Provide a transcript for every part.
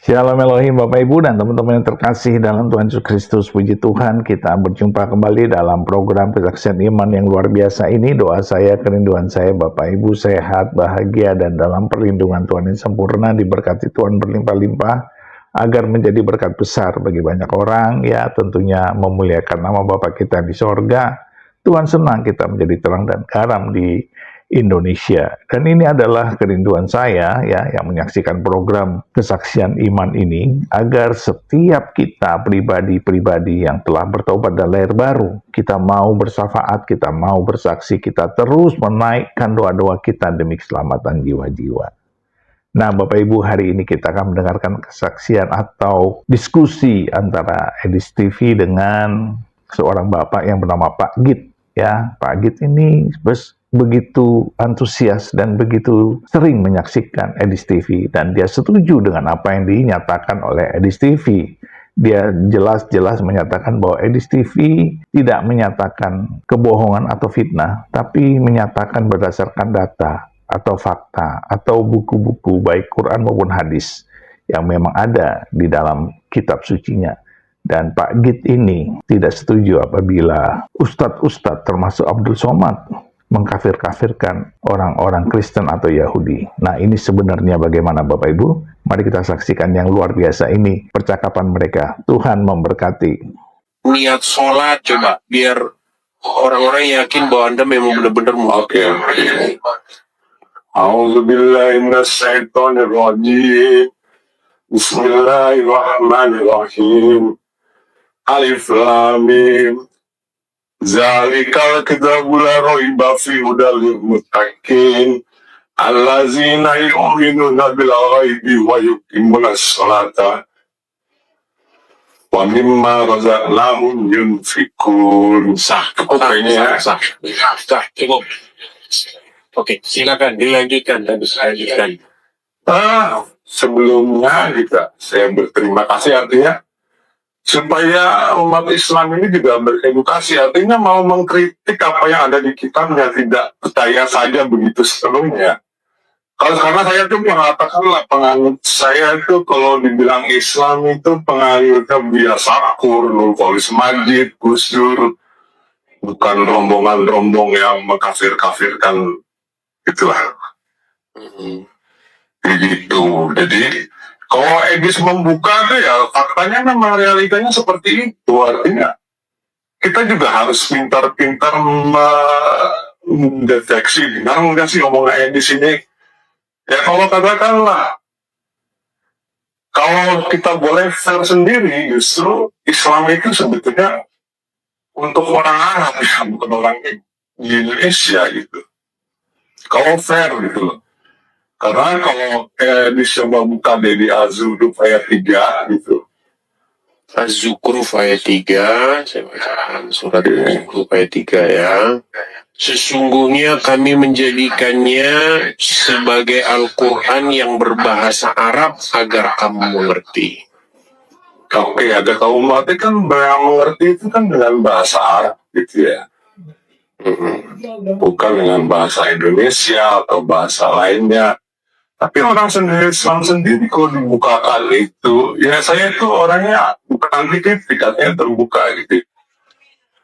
Shalom Elohim Bapak Ibu dan teman-teman yang terkasih dalam Tuhan Yesus Kristus. Puji Tuhan, kita berjumpa kembali dalam program Kesaksian Iman yang luar biasa ini. Doa saya, kerinduan saya, Bapak Ibu sehat, bahagia, dan dalam perlindungan Tuhan yang sempurna, diberkati Tuhan berlimpah-limpah, agar menjadi berkat besar bagi banyak orang, ya tentunya memuliakan nama Bapa kita di sorga. Tuhan senang kita menjadi terang dan garam di Indonesia. Dan ini adalah kerinduan saya ya yang menyaksikan program Kesaksian Iman ini, agar setiap kita pribadi-pribadi yang telah bertobat dan lahir baru, kita mau bersyafaat, kita mau bersaksi, kita terus menaikkan doa-doa kita demi keselamatan jiwa-jiwa. Nah, Bapak Ibu, hari ini kita akan mendengarkan kesaksian atau diskusi antara Edis TV dengan seorang bapak yang bernama Pak Git. Ya, Pak Git ini begitu antusias dan begitu sering menyaksikan Edis TV, dan dia setuju dengan apa yang dinyatakan oleh Edis TV. Dia jelas-jelas menyatakan bahwa Edis TV tidak menyatakan kebohongan atau fitnah, tapi menyatakan berdasarkan data atau fakta atau buku-buku baik Quran maupun hadis yang memang ada di dalam kitab sucinya. Dan Pak Git ini tidak setuju apabila ustadz-ustadz termasuk Abdul Somad mengkafir-kafirkan orang-orang Kristen atau Yahudi. Nah, ini sebenarnya bagaimana Bapak Ibu? Mari kita saksikan yang luar biasa ini, percakapan mereka. Tuhan memberkati. Niat sholat coba, biar orang-orang yakin bahwa Anda memang benar-benar mau. Oke. A'udzubillahi minasyaitonirrajim. Bismillahirrahmanirrahim. Alif Lam Mim. Zalikal kitabu la raiba fihi hudal lil muttaqin allazina yu'minuna bil ghaibi wa yuqimuna sholata wa mimma razaqnahum yunfikun. Sah, cukup. Oke, silakan dilanjutkan dan dilanjutkan. Sebelumnya saya berterima kasih, artinya supaya umat Islam ini juga beredukasi, artinya mau mengkritik apa yang ada di kitabnya, tidak percaya saja begitu sepenuhnya. Karena saya tuh mengatakanlah penganut saya itu kalau dibilang Islam itu penganutnya biasa Nurul Kholis Majid, Gus Dur, bukan rombongan-rombong yang mengkafir-kafirkan itulah. Begitu. Jadi kalau Edis membuka tuh ya faktanya memang realitanya seperti itu. Artinya kita juga harus pintar-pintar mendeteksi benar nggak sih omongan Edis ini. Ya kalau katakanlah, kalau kita boleh fair sendiri, justru Islam itu sebetulnya untuk orang Arab ya, bukan orang di Indonesia gitu. Kalau fair gitu loh. Karena kalau dicoba buka dari Az-Zukhruf ayat 3 gitu. Az-Zukhruf ayat 3, saya bacakan surat Az-Zukhruf ayat 3 ya. Sesungguhnya kami menjadikannya sebagai Al-Quran yang berbahasa Arab agar kamu mengerti. Oke, agar kamu mengerti kan, yang mengerti itu kan dengan bahasa Arab gitu ya. Bukan dengan bahasa Indonesia atau bahasa lainnya. Tapi orang sendiri, Islam sendiri kalau dibukakan itu, ya saya itu orangnya bukan anti-kritik, artinya terbuka gitu.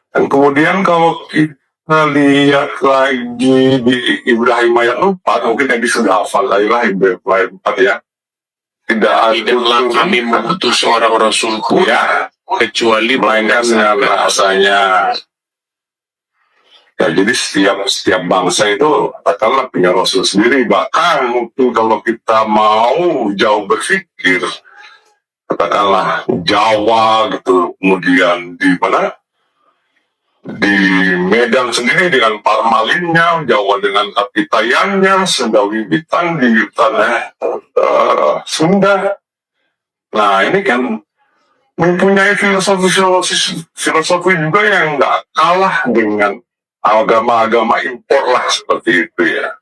Dan kemudian kalau kita lihat lagi di Ibrahim ayat 4, mungkin yang sudah hafal ayat 4 ya. Tidaklah kami mengutus seorang rasul pun ya, kecuali melainkan bahasanya. Ya, jadi setiap bangsa itu katakanlah punya rasul sendiri. Bahkan mungkin kalau kita mau jauh berpikir, katakanlah Jawa gitu, kemudian di mana, di Medan sendiri dengan Parmalinnya, Jawa dengan Kapitayannya, Sunda Wiwitan di tanah Sunda. Nah ini kan mempunyai filosofi juga yang nggak kalah dengan agama-agama impor lah seperti itu ya.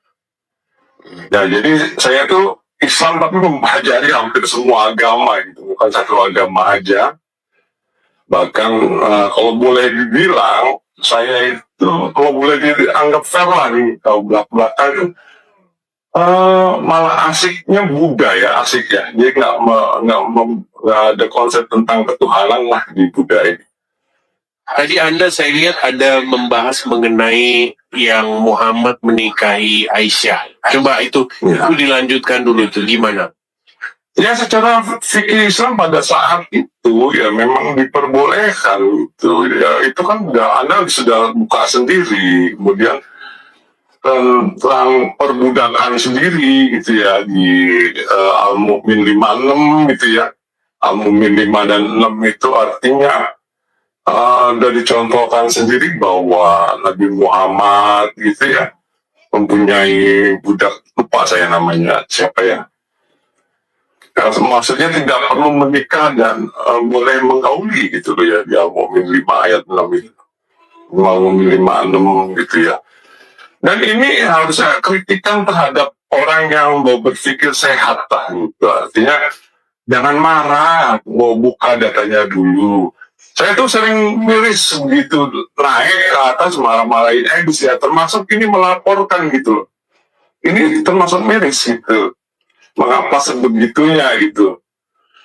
Ya jadi saya tuh Islam tapi mempelajari hampir semua agama gitu, bukan satu agama aja. Bahkan kalau boleh dibilang saya itu kalau boleh dianggap fair lah nih, kalau belak-belakan malah asiknya Buddha ya, asik ya. Dia nggak ada konsep tentang ketuhanan lah di Buddha ini. Tadi saya lihat ada membahas mengenai yang Muhammad menikahi Aisyah. Coba itu dilanjutkan dulu tuh gimana? Ya secara fikih Islam pada saat itu ya memang diperbolehkan gitu ya, itu kan Anda sudah buka sendiri, kemudian tentang perbudakan sendiri gitu ya di Al-Mu'min 56 gitu ya. Al-Mu'min 5 dan 6 itu artinya sudah dicontohkan sendiri bahwa Nabi Muhammad gitu ya mempunyai budak, lupa saya namanya siapa ya. Maksudnya tidak perlu menikah dan boleh menggauli gitu loh ya, di Al-Mu'min 5 ayat 6 itu. Al-Mu'min 5 6 gitu ya. Dan ini harus saya kritikan terhadap orang yang mau berpikir sehat lah gitu. Artinya jangan marah, mau buka datanya dulu. Saya tuh sering miris gitu, naik ke atas marah-marahin ya, termasuk ini melaporkan gitu loh. Ini termasuk miris gitu. Mengapa sebegitunya gitu.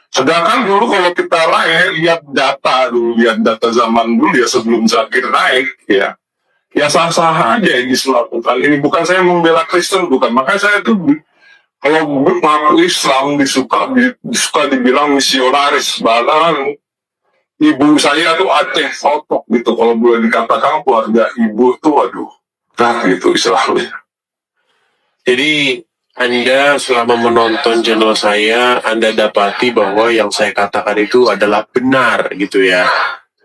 Sedangkan dulu kalau kita lihat data zaman dulu ya sebelum Zakir naik ya. Ya sah-sah aja yang dilakukan. Ini bukan saya membela Kristen, bukan. Makanya saya tuh kalau mengaku Islam disuka dibilang misionaris. Bahkan ibu saya tuh Aceh Sotok gitu. Kalau boleh dikatakan keluarga ibu tuh waduh, nah gitu Islamnya. Jadi Anda selama menonton channel saya, Anda dapati bahwa yang saya katakan itu adalah benar gitu ya.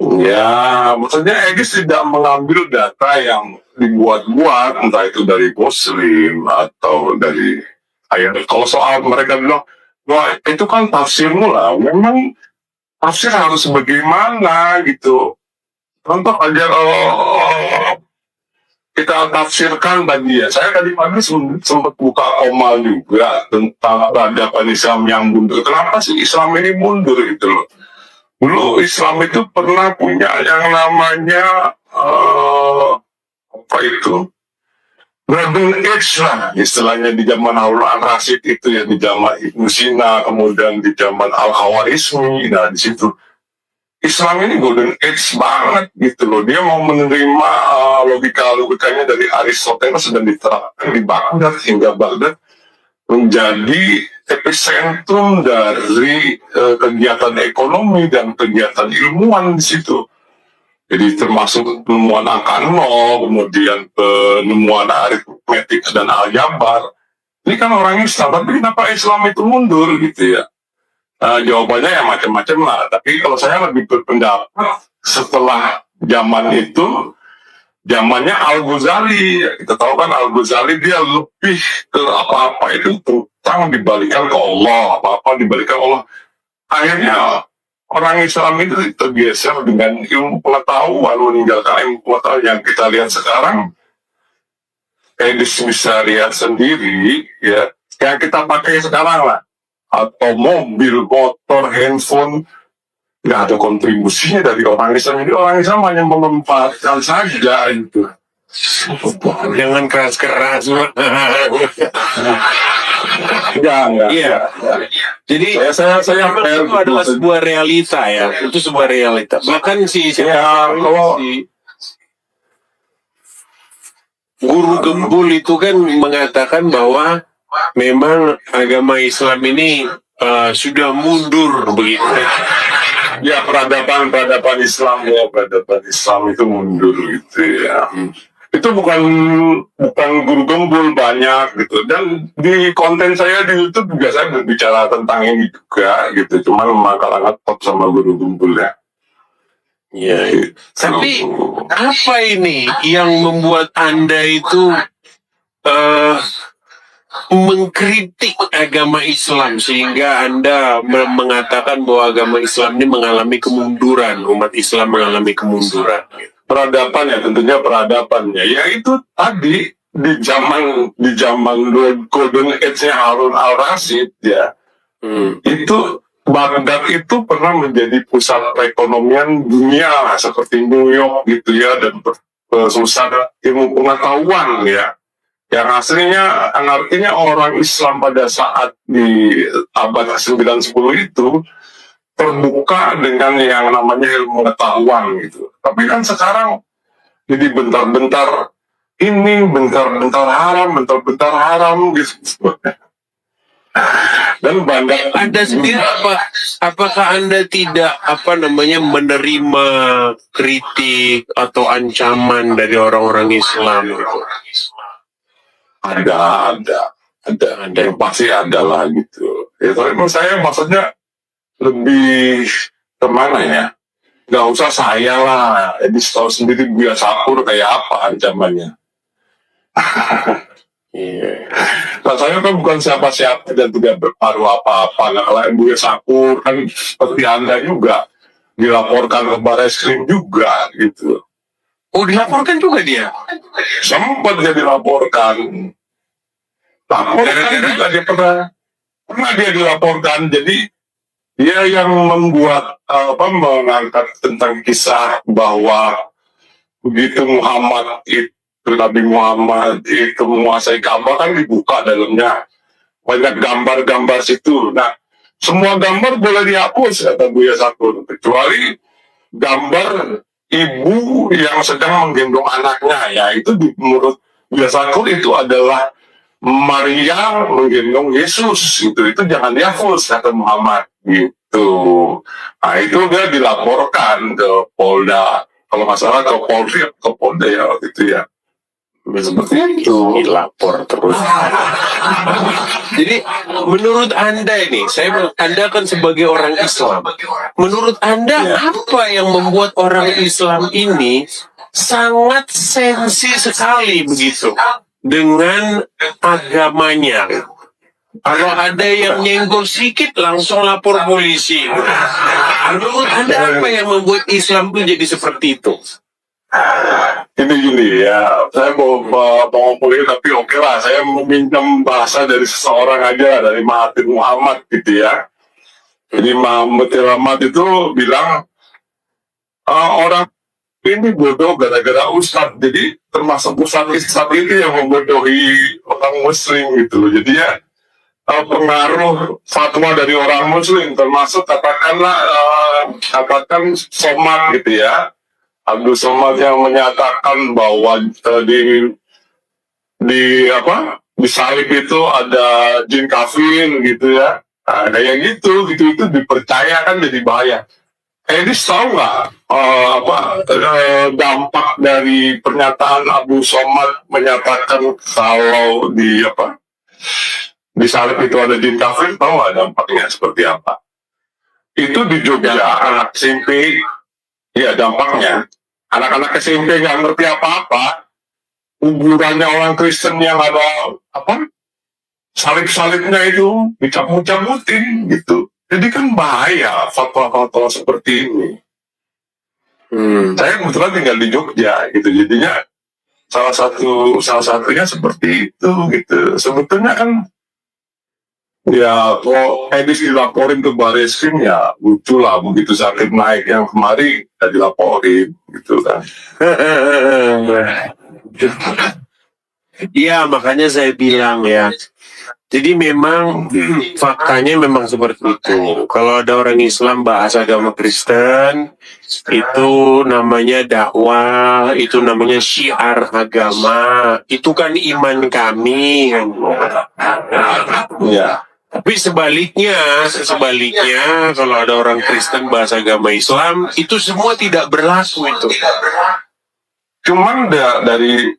Ya, maksudnya Egis tidak mengambil data yang dibuat-buat, entah itu dari Muslim atau dari ayat. Kalau soal mereka bilang, wah itu kan tafsirmu lah. Memang tafsir harus bagaimana gitu. Contoh aja kita tafsirkan tadi ya. Saya tadi pagi sempat buka koma juga tentang peradaban Islam yang mundur. Kenapa sih Islam ini mundur gitu loh? Dulu Islam itu pernah punya yang namanya apa itu Golden Age lah istilahnya di zaman Harun al-Rasyid itu ya, di zaman Ibnu Sina, kemudian di zaman Al-Khawarizmi. Nah di situ Islam ini Golden Age banget gitu loh. Dia mau menerima logikanya dari Aristoteles dan diterapkan di Baghdad hingga Baghdad menjadi epicentrum dari kegiatan ekonomi dan kegiatan ilmuwan di situ. Jadi termasuk penemuan angka nol, kemudian penemuan aritmetik dan aljabar. Ini kan orang Islam, tapi kenapa Islam itu mundur gitu ya? Jawabannya ya macam-macam lah. Tapi kalau saya lebih berpendapat setelah zaman itu, zamannya Al-Ghazali. Kita tahu kan Al-Ghazali dia lebih ke apa-apa itu tentang dibalikan ke Allah, apa-apa dibalikan Allah. Akhirnya orang Islam itu tergeser dengan ilmu pengetahuan, meninggalkan ilmu pengetahuan yang kita lihat sekarang. Edis bisa lihat sendiri ya, yang kita pakai sekarang lah, atau mobil, motor, handphone, nggak ada kontribusinya dari orang Islam. Jadi orang Islam hanya memanfaatkan saja itu. Jangan keras-keras. Enggak. Iya. Jadi saya itu adalah sebuah realita ya. Itu sebuah realita. Bahkan si guru gembul itu kan mengatakan bahwa memang agama Islam ini sudah mundur begitu. Ya peradaban Islam itu mundur gitu ya. Itu bukan guru gembul banyak gitu, dan di konten saya di YouTube juga saya berbicara tentang ini juga gitu, cuman memang kalangan top sama guru gembul ya. Iya. Tapi apa ini yang membuat Anda itu mengkritik agama Islam sehingga Anda mengatakan bahwa agama Islam ini mengalami kemunduran, umat Islam mengalami kemunduran? Peradaban ya, tentunya peradabannya. Ya itu tadi di zaman Golden Age-nya Harun al-Rasyid ya. Itu Baghdad itu pernah menjadi pusat perekonomian dunia seperti New York gitu ya, dan pusat ilmu pengetahuan ya. Yang artinya orang Islam pada saat di abad ke-9-10 itu terbuka dengan yang namanya ilmu pengetahuan gitu. Tapi kan sekarang jadi bentar-bentar ini, bentar-bentar haram gitu. Dan bandar Anda sendiri apakah Anda tidak menerima kritik atau ancaman dari orang-orang Islam? ada, yang pasti ada lah gitu. Ya, tapi menurut saya maksudnya lebih kemana ya? Gak usah saya lah, jadi tahu sendiri Buya Sakur kayak apa ancamannya. Iya. Nah, saya kan bukan siapa-siapa dan tidak berpengaruh apa-apa. Nah, kalau Buya Sakur kan seperti Anda juga dilaporkan ke Barreskrim juga gitu. Oh, dilaporkan juga dia? Sempat dia dilaporkan. Juga dia pernah dia dilaporkan. Jadi dia yang membuat mengangkat tentang kisah bahwa begitu Nabi Muhammad itu menguasai Ka'bah kan dibuka dalamnya banyak gambar-gambar situ. Nah, semua gambar boleh dihapus kata Buya Sakur, kecuali gambar ibu yang sedang menggendong anaknya. Ya itu menurut Buya Sakur itu adalah Maria menggendong Yesus gitu. Itu jangan dihapus kata Muhammad gitu. Nah itu dia dilaporkan ke Polda, kalau nggak salah ke Polri, ke Polda ya waktu itu ya. Seperti itu. Dilapor terus. Jadi menurut Anda ini, Anda kan sebagai orang Islam, menurut Anda apa yang membuat orang Islam ini sangat sensi sekali begitu dengan agamanya? Kalau ada yang nyenggol sedikit langsung lapor polisi. Menurut Anda apa yang membuat Islam itu jadi seperti itu? Ini gini ya, saya mau ngomongin tapi oke lah, saya meminjam bahasa dari seseorang aja, dari Mahathir Muhammad gitu ya. Jadi Mahathir Muhammad itu bilang orang ini bodoh gara-gara ustadz. Jadi termasuk ustadz ini yang membodohi orang muslim gitu. Jadi ya pengaruh fatwa dari orang muslim, termasuk katakan Somad gitu ya. Abdul Somad yang menyatakan bahwa di salib itu ada jin kafir gitu ya. Nah, kayak gitu itu dipercaya kan jadi bahaya. Ini tahu nggak dampak dari pernyataan Abu Somad menyatakan kalau di salib itu ada jin kafir, tahu nggak dampaknya seperti apa? Itu di Jogja anak SMP, ya dampaknya anak-anak SMP nggak ngerti apa-apa, kuburannya orang Kristen yang ada salib-salibnya itu dicabut-cabutin gitu. Jadi kan bahaya fatwa-fatwa seperti ini. Saya kebetulan tinggal di Jogja gitu, jadinya salah satunya seperti itu gitu. Sebetulnya kan ya kalau Edis dilaporin ke Barreskrim ya lucu lah, begitu sakit naik yang kemarin ya dilaporin gitu kan. Iya, makanya saya bilang ya. Jadi memang faktanya memang seperti itu. Kalau ada orang Islam bahas agama Kristen, itu namanya dakwah, itu namanya syiar agama, itu kan iman kami. Ya. Tapi sebaliknya kalau ada orang Kristen bahas agama Islam, itu semua tidak berlaku itu. Cuman dari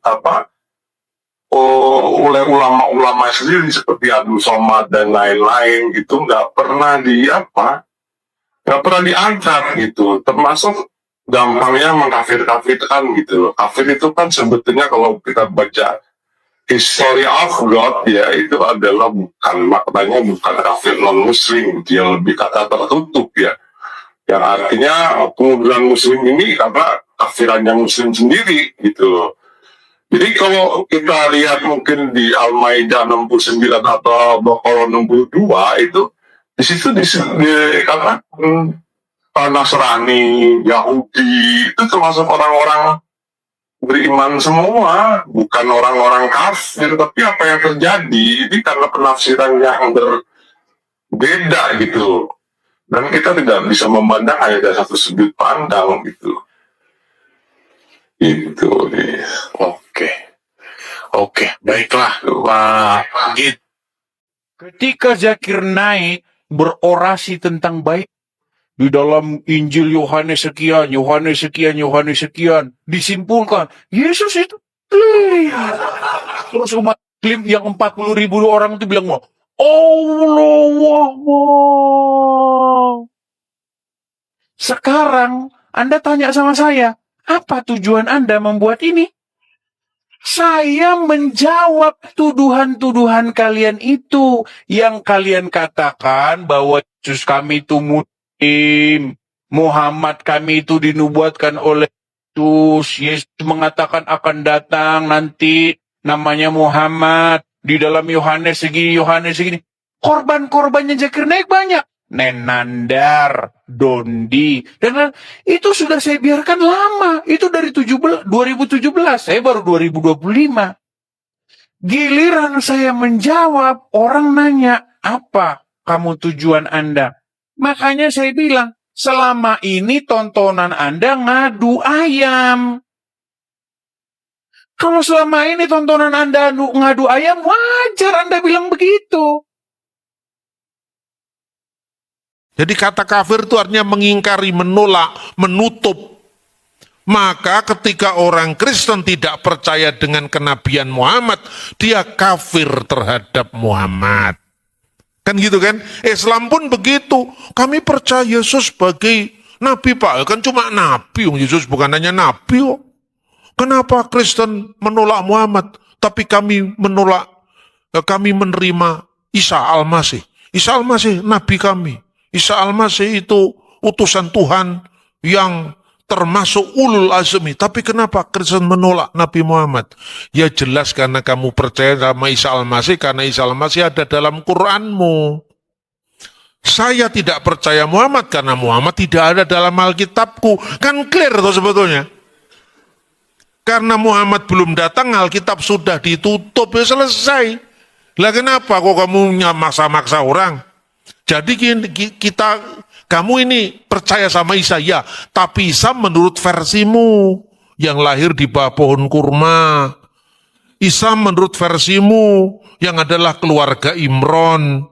oleh ulama-ulama sendiri seperti Abdul Somad dan lain-lain gitu nggak pernah diangkat gitu, termasuk gampangnya mengkafir-kafirkan gitu. Kafir itu kan sebetulnya kalau kita baca history of God ya itu adalah maknanya bukan kafir non muslim, dia lebih kata tertutup ya, yang artinya kemudian muslim ini karena kafirannya muslim sendiri gitu loh. Jadi kalau kita lihat mungkin di Al-Maidah 69 atau Baqarah 62 itu di situ dikatakan Nasrani, Yahudi itu termasuk orang-orang beriman semua, bukan orang-orang kafir. Tapi apa yang terjadi ini karena penafsiran yang berbeda gitu. Dan kita tidak bisa memandang hanya dari satu sudut pandang gitu. Itu nih. Oke, baiklah Pak Git. Ketika Zakir Naik berorasi tentang baik di dalam Injil Yohanes sekian, disimpulkan Yesus itu lihat. Terus umat Muslim yang 40.000 orang itu bilang, Allah Akbar. Sekarang Anda tanya sama saya, apa tujuan Anda membuat ini? Saya menjawab tuduhan-tuduhan kalian itu. Yang kalian katakan bahwa Yesus kami itu Muslim, Muhammad kami itu dinubuatkan oleh Yesus. Yesus mengatakan akan datang nanti namanya Muhammad. Di dalam Yohanes segini. Korban-korbannya Zakir Naik banyak. Nenandar, Dondi, dan itu sudah saya biarkan lama. Itu dari 2017, saya baru 2025. Giliran saya menjawab, orang nanya, apa kamu tujuan Anda? Makanya saya bilang, selama ini tontonan Anda ngadu ayam. Kalau selama ini tontonan Anda ngadu ayam, wajar Anda bilang begitu. Jadi kata kafir itu artinya mengingkari, menolak, menutup. Maka ketika orang Kristen tidak percaya dengan kenabian Muhammad, dia kafir terhadap Muhammad. Kan gitu kan? Islam pun begitu. Kami percaya Yesus sebagai nabi, Pak. Kan cuma nabi, Yesus bukan hanya nabi. Kenapa Kristen menolak Muhammad, tapi kami menerima Isa Al-Masih. Isa Al-Masih nabi kami. Isa Al-Masih itu utusan Tuhan yang termasuk ulul azmi. Tapi kenapa Kristen menolak Nabi Muhammad? Ya jelas karena kamu percaya sama Isa Al-Masih, karena Isa Al-Masih ada dalam Quranmu. Saya tidak percaya Muhammad karena Muhammad tidak ada dalam Alkitabku. Kan clear tuh sebetulnya. Karena Muhammad belum datang, Alkitab sudah ditutup, ya selesai. Lah kenapa kok kamu maksa-maksa orang? Jadi kamu ini percaya sama Isa, ya, tapi Isa menurut versimu yang lahir di bawah pohon kurma. Isa menurut versimu yang adalah keluarga Imron.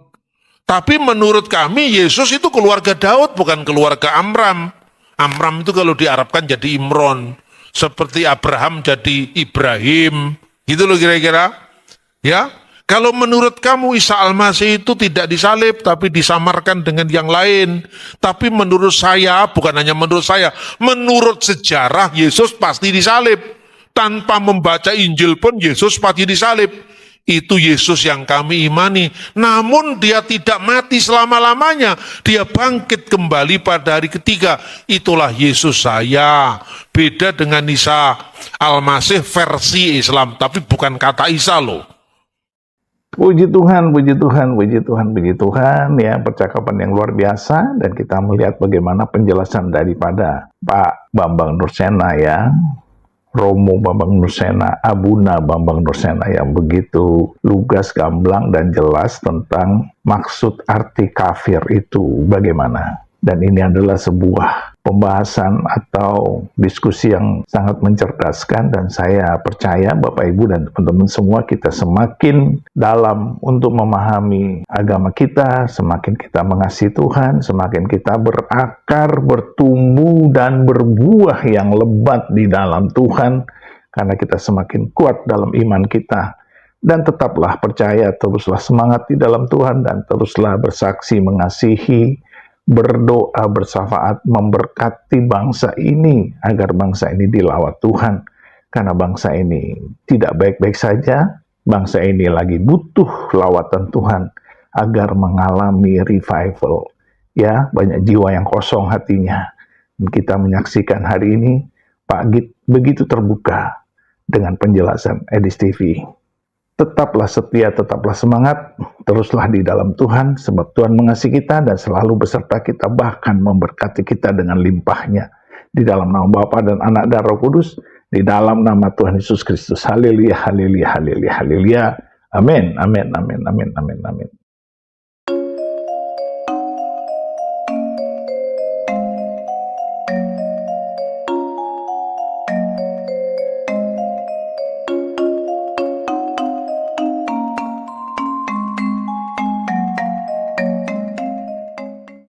Tapi menurut kami Yesus itu keluarga Daud, bukan keluarga Amram. Amram itu kalau diarabkan jadi Imron. Seperti Abraham jadi Ibrahim. Gitu loh kira-kira. Ya. Kalau menurut kamu Isa Al-Masih itu tidak disalib, tapi disamarkan dengan yang lain. Tapi menurut saya, bukan hanya menurut saya, menurut sejarah Yesus pasti disalib. Tanpa membaca Injil pun Yesus pasti disalib. Itu Yesus yang kami imani. Namun dia tidak mati selama-lamanya. Dia bangkit kembali pada hari ketiga. Itulah Yesus saya. Beda dengan Isa Al-Masih versi Islam. Tapi bukan kata Isa loh. Puji Tuhan, puji Tuhan, puji Tuhan, puji Tuhan, ya, percakapan yang luar biasa, dan kita melihat bagaimana penjelasan daripada Pak Bambang Nursena, ya, Romo Bambang Nursena, Abuna Bambang Nursena, yang begitu lugas, gamblang, dan jelas tentang maksud arti kafir itu bagaimana. Dan ini adalah sebuah pembahasan atau diskusi yang sangat mencerdaskan, dan saya percaya Bapak Ibu dan teman-teman semua kita semakin dalam untuk memahami agama kita, semakin kita mengasihi Tuhan, semakin kita berakar, bertumbuh, dan berbuah yang lebat di dalam Tuhan, karena kita semakin kuat dalam iman kita. Dan tetaplah percaya, teruslah semangat di dalam Tuhan, dan teruslah bersaksi mengasihi, berdoa, bersafaat, memberkati bangsa ini, agar bangsa ini dilawat Tuhan. Karena bangsa ini tidak baik-baik saja, bangsa ini lagi butuh lawatan Tuhan, agar mengalami revival. Ya, banyak jiwa yang kosong hatinya. Dan kita menyaksikan hari ini, Pak Git begitu terbuka dengan penjelasan Edis TV. Tetaplah setia, tetaplah semangat, teruslah di dalam Tuhan, sebab Tuhan mengasihi kita dan selalu beserta kita, bahkan memberkati kita dengan limpahnya. Di dalam nama Bapa dan Anak dan Roh Kudus, Di dalam nama Tuhan Yesus Kristus. Haleluya, haleluya, haleluya, haleluya. Amin, amin, amin, amin, amin, amin.